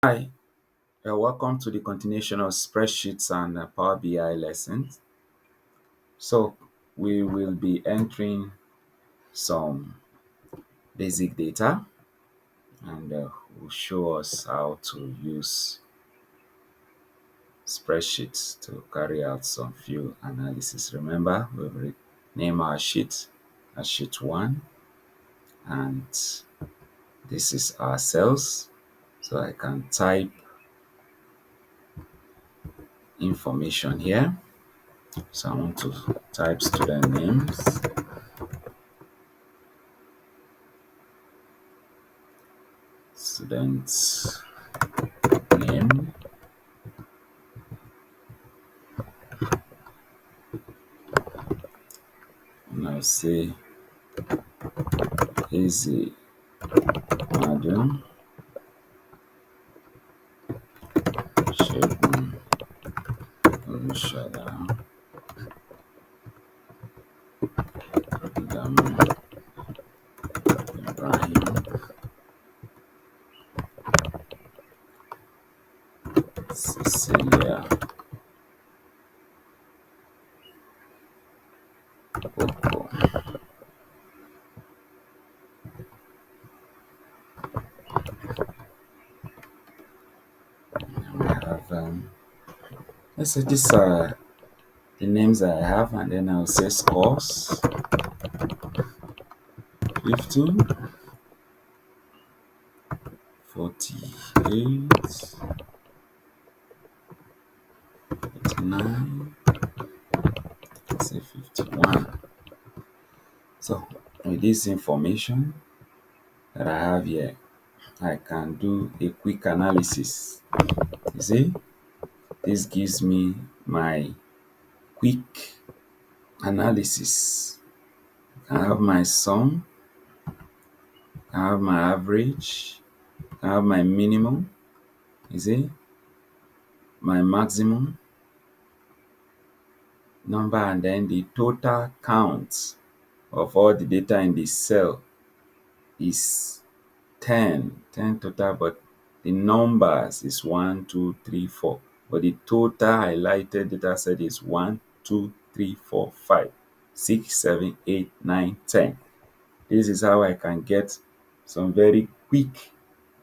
Hi, welcome to the continuation of spreadsheets and Power BI lessons. So, we will be entering some basic data and will show us how to use spreadsheets to carry out some few analysis. Remember, we'll name our sheet as sheet 1, and this is our cells. So I can type information here. So I want to type student names, students name, and I'll say easy Madam Shegun Olusola Adamu Ibrahim Cecilia Oko. We have let's say these are the names I have, and then I'll say scores 15, 48, 49, say 51. So with this information that I have here, I can do a quick analysis. You see, this gives me my quick analysis. I have my sum, I have my average, I have my minimum, you see, my maximum number, and then the total count of all the data in the cell is 10 total, but the numbers is 1, 2, 3, 4. But the total highlighted data set is 1, 2, 3, 4, 5, 6, 7, 8, 9, 10. This is how I can get some very quick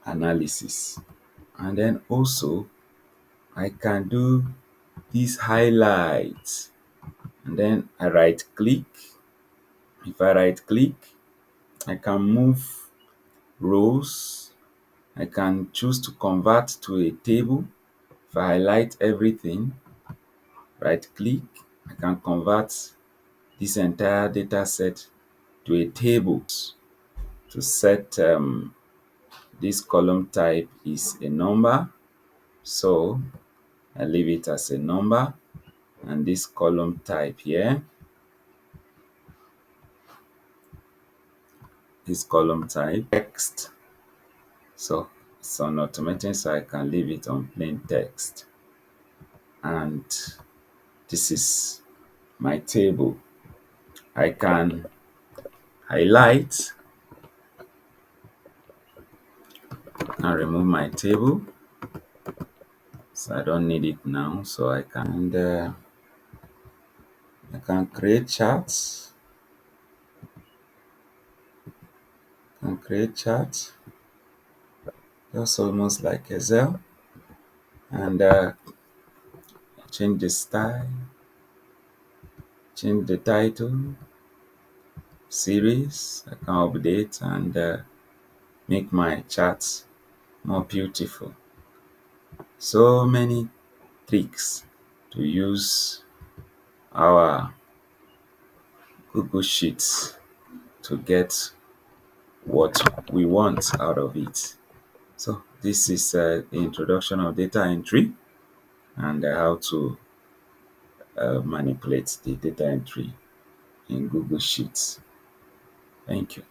analysis. And then also I can do these highlights, and then I right click. If I right click, I can move rows. I can choose to convert to a table. If I highlight everything, right click, I can convert this entire data set to a table. To set this column type is a number, so I leave it as a number. And this column type here, this column type text, so it's on automatic, so I can leave it on plain text. And this is my table. I can highlight and remove my table, so I don't need it now. So I can create charts. Just almost like Excel, and change the style, change the title, series. I can update and make my charts more beautiful. So many tricks to use our Google Sheets to get what we want out of it. So this is the introduction of data entry and how to manipulate the data entry in Google Sheets. Thank you.